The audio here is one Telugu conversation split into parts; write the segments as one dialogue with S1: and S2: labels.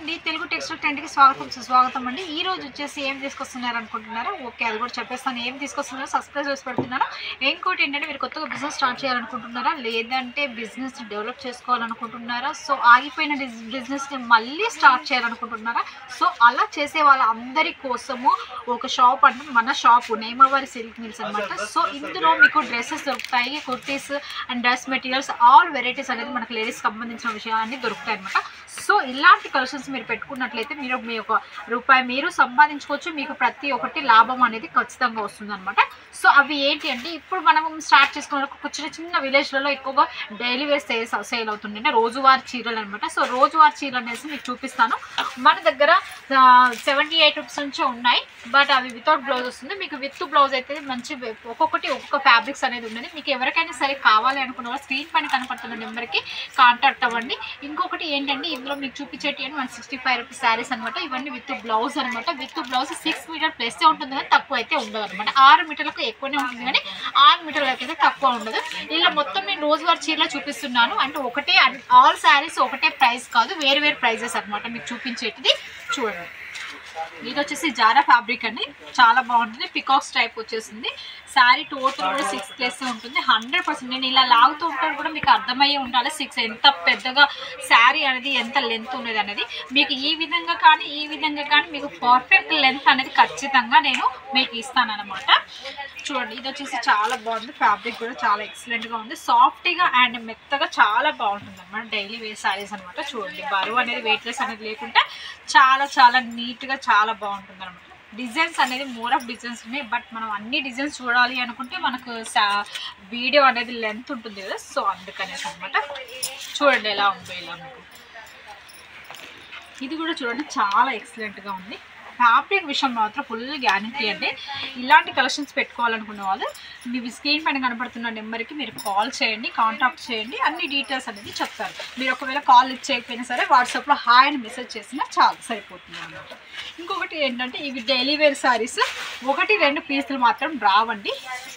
S1: అండి, తెలుగు టెక్స్టైల్ ట్రెండ్కి స్వాగతం సుస్వాగతం అండి. ఈ రోజు వచ్చేసి ఏం తీసుకొస్తున్నారు అనుకుంటున్నారా? ఓకే, అది కూడా చెప్పేస్తాను. ఏం తీసుకొస్తున్నారో సబ్స్క్రైబ్ చేసి పెడుతున్నారా. ఇంకోటి ఏంటంటే, మీరు కొత్తగా బిజినెస్ స్టార్ట్ చేయాలనుకుంటున్నారా, లేదంటే బిజినెస్ డెవలప్ చేసుకోవాలనుకుంటున్నారా, సో ఆగిపోయిన బిజినెస్ని మళ్ళీ స్టార్ట్ చేయాలనుకుంటున్నారా, సో అలా చేసే వాళ్ళందరి కోసము ఒక షాప్ అంటే మన షాపు నేమవారి సిల్క్ మిల్స్ అనమాట. సో ఇందులో మీకు డ్రెస్సెస్ దొరుకుతాయి, kurtis and dress materials, all varieties అనేది మనకు లేడీస్ సంబంధించిన విషయాలన్నీ దొరుకుతాయి అనమాట. సో ఇలాంటి కలెక్షన్స్ మీరు పెట్టుకున్నట్లయితే మీరు మీ ఒక రూపాయి మీరు సంపాదించుకోవచ్చు. మీకు ప్రతి ఒక్కటి లాభం అనేది ఖచ్చితంగా వస్తుంది అనమాట. సో అవి ఏంటి అంటే, ఇప్పుడు మనం స్టార్ట్ చేసుకున్న చిన్న చిన్న విలేజ్లలో ఎక్కువగా డైలీ వేర్ సేల్ అవుతుండే రోజువారి చీరలు అనమాట. సో రోజువారి చీరలు అనేసి మీకు చూపిస్తాను. మన దగ్గర 78 రూపీస్ నుంచి ఉన్నాయి, బట్ అవి వితౌట్ బ్లౌజ్ వస్తుంది. మీకు విత్ బ్లౌజ్ అయితే మంచి ఒక్కొక్కటి ఒక్కొక్క ఫ్యాబ్రిక్స్ అనేది ఉన్నది. మీకు ఎవరికైనా సరే కావాలి అనుకున్న వాళ్ళు స్క్రీన్ పైన కనపడుతున్న నెంబర్కి కాంటాక్ట్ అవ్వండి. ఇంకొకటి ఏంటంటే, ఇందులో మీకు చూపించేటి 165 రూపీస్ శారీస్ అనమాట. ఇవన్నీ విత్ బ్లౌజ్ అనమాట. విత్ బ్లౌజ్ 6 మీటర్ ప్లస్ ఉంటుంది, కానీ తక్కువ అయితే ఉండదు అనమాట. 6 మీటర్లకు ఎక్కువనే ఉంటుంది, కానీ 6 మీటర్లకు అయితే తక్కువ ఉండదు. ఇలా మొత్తం నేను రోజువారీ చీరలో చూపిస్తున్నాను. అంటే ఒకటే ఆల్ శారీస్ ఒకటే ప్రైస్ కాదు, వేరు వేరు ప్రైజెస్ అనమాట. మీకు చూపించేటిది చూడండి. ఇది వచ్చేసి జారా ఫ్యాబ్రిక్ అండి, చాలా బాగుంటుంది. పికాక్స్ టైప్ వచ్చేసింది. శారీ టోటల్ కూడా 6 ప్లస్ ఉంటుంది. 100% నేను ఇలా లాగుతూ ఉంటాను కూడా మీకు అర్థమయ్యే ఉండాలి 6 ఎంత పెద్దగా శారీ అనేది ఎంత లెంత్ ఉన్నది అనేది. మీకు ఈ విధంగా కానీ ఈ విధంగా కానీ మీకు పర్ఫెక్ట్ లెంత్ అనేది ఖచ్చితంగా నేను మీకు ఇస్తాను అనమాట. చూడండి, ఇది వచ్చేసి చాలా బాగుంది. ఫ్యాబ్రిక్ కూడా చాలా ఎక్సలెంట్గా ఉంది. సాఫ్ట్గా అండ్ మెత్తగా చాలా బాగుంటుంది అనమాట. డైలీ వేర్ శారీస్ అనమాట. చూడండి, బరువు అనేది వెయిట్లెస్ అనేది లేకుండా చాలా చాలా నీట్గా చాలా బాగుంటుంది అనమాట. డిజైన్స్ అనేది మోర్ ఆఫ్ డిజైన్స్ ఉన్నాయి, బట్ మనం అన్ని డిజైన్స్ చూడాలి అనుకుంటే మనకు వీడియో అనేది లెంత్ ఉంటుంది కదా, సో అందుకనేసి అనమాట. చూడండి ఎలా ఉందో ఇలా మీకు. ఇది కూడా చూడండి, చాలా ఎక్సలెంట్గా ఉంది. ఫ్యాబ్రిక్ విషయం మాత్రం ఫుల్ గ్యారంటీ అండి. ఇలాంటి కలెక్షన్స్ పెట్టుకోవాలనుకున్న వాళ్ళు మీ స్క్రీన్ పైన కనపడుతున్న నెంబర్కి మీరు కాల్ చేయండి, కాంటాక్ట్ చేయండి. అన్ని డీటెయిల్స్ అనేది చెప్తారు. మీరు ఒకవేళ కాల్ చేయకపోయినా సరే వాట్సాప్లో హాయ్ అని మెసేజ్ చేసినా చాలా సరిపోతుంది అన్నమాట. ఇంకొకటి ఏంటంటే, ఇవి డైలీ వేర్ శారీస్ 1-2 పీసులు మాత్రం రావండి.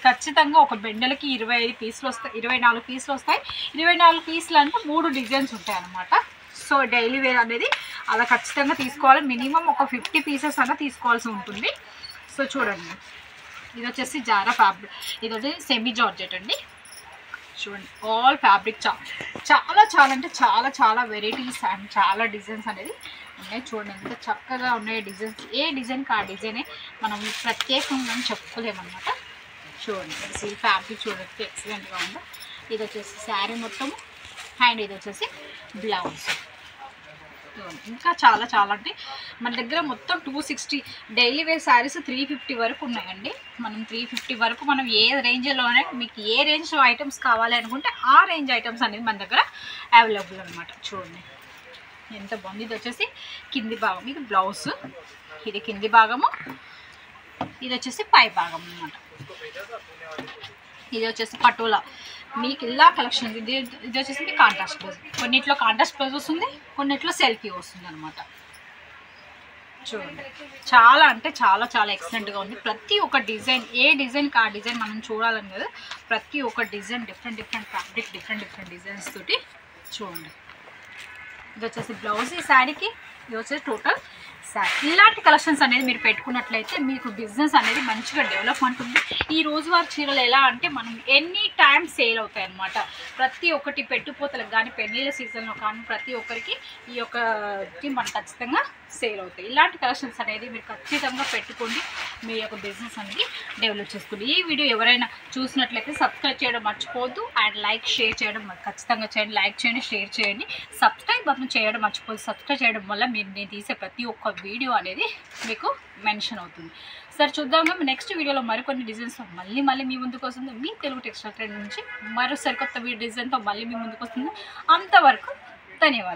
S1: ఖచ్చితంగా ఒక బెండలకి 25 పీసులు వస్తాయి, 24 పీసులు వస్తాయి. 24 పీసులు అంటే 3 డిజైన్స్ ఉంటాయి అన్నమాట. సో డైలీ వేర్ అనేది అలా ఖచ్చితంగా తీసుకోవాలి. మినిమం ఒక 50 పీసెస్ అన్న తీసుకోవాల్సి ఉంటుంది. సో చూడండి, ఇది వచ్చేసి జారా ఫ్యాబ్రిక్, ఇది వచ్చేసి సెమీ జార్జెట్ అండి. చూడండి, ఆల్ ఫ్యాబ్రిక్ చాలా చాలా అంటే చాలా చాలా వెరైటీస్ అండ్ చాలా డిజైన్స్ అనేది ఉన్నాయి. చూడండి ఎంత చక్కగా ఉన్నాయి డిజైన్స్. ఏ డిజైన్కి ఆ డిజైనే, మనం ప్రత్యేకంగా చెప్పుకోలేమన్నమాట. చూడండి, ఈ ఫ్యాబ్రిక్ చూడండి ఎక్సలెంట్గా ఉంది. ఇది వచ్చేసి శారీ మొత్తము అండ్ ఇది వచ్చేసి బ్లౌజ్. ఇంకా చాలా చాలా అంటే మన దగ్గర మొత్తం 260 డైలీ వేర్ శారీస్ 350 వరకు ఉన్నాయండి. మనం 350 వరకు మనం ఏ రేంజ్లోనే మీకు ఏ రేంజ్ ఐటమ్స్ కావాలి అనుకుంటే ఆ రేంజ్ ఐటమ్స్ అనేది మన దగ్గర అవైలబుల్ అనమాట. చూడండి ఎంత బాగుంది. ఇది వచ్చేసి కింది భాగం, ఇది బ్లౌజ్, ఇది కింది భాగము, ఇది వచ్చేసి పై భాగం అనమాట. ఇది వచ్చేసి పటోలా. మీకు ఇలా కలెక్షన్ ఇది వచ్చేసి మీకు కాంట్రాస్ట్ బ్లౌజ్. కొన్నిట్లో కాంట్రాస్ట్ బ్లౌజ్ వస్తుంది, కొన్నిట్లో సెల్ఫీ వస్తుంది అనమాట. చూడండి, చాలా అంటే చాలా చాలా ఎక్సలెంట్గా ఉంది. ప్రతి ఒక్క డిజైన్, ఏ డిజైన్కి ఆ డిజైన్ మనం చూడాలని కదా, ప్రతి ఒక్క design different fabric, different designs తోటి. చూడండి, ఇది వచ్చేసి బ్లౌజ్ ఈ శారీకి, ఇది వచ్చేసి టోటల్ శారీ. ఇలాంటి కలెక్షన్స్ అనేది మీరు పెట్టుకున్నట్లయితే మీకు బిజినెస్ అనేది మంచిగా డెవలప్మెంట్ ఉంది. ఈ రోజువారీ చీరలు ఎలా అంటే మనం ఎనీ టైం సేల్ అవుతాయి అన్నమాట. ప్రతి ఒక్కటి పెట్టుపోతలకు కానీ పెళ్ళిళ్ళ సీజన్లో కానీ ప్రతి ఒక్కరికి ఈ యొక్కటి మనం ఖచ్చితంగా సేల్ అవుతాయి. ఇలాంటి కలెక్షన్స్ అనేది మీరు ఖచ్చితంగా పెట్టుకోండి, మీ యొక్క బిజినెస్ అనేది డెవలప్ చేసుకోండి. ఈ వీడియో ఎవరైనా చూసినట్లయితే సబ్స్క్రైబ్ చేయడం మర్చిపోవద్దు అండ్ లైక్ షేర్ చేయడం ఖచ్చితంగా చేయండి. లైక్ చేయండి, షేర్ చేయండి, సబ్స్క్రైబ్ బటన్ చేయడం మర్చిపోవద్దు. సబ్స్క్రైబ్ చేయడం వల్ల నేను తీసే ప్రతి ఒక్క వీడియో అనేది మీకు మెన్షన్ అవుతుంది. సరే చూద్దాం, నెక్స్ట్ వీడియోలో మరికొన్ని డిజైన్స్ మళ్ళీ మీ ముందుకు వస్తుంది. మీ తెలుగు టెక్స్టైల్ ట్రెండ్ నుంచి మరో సరికొత్త డిజైన్తో మళ్ళీ మీ ముందుకు వస్తుంది. అంతవరకు ధన్యవాదాలు.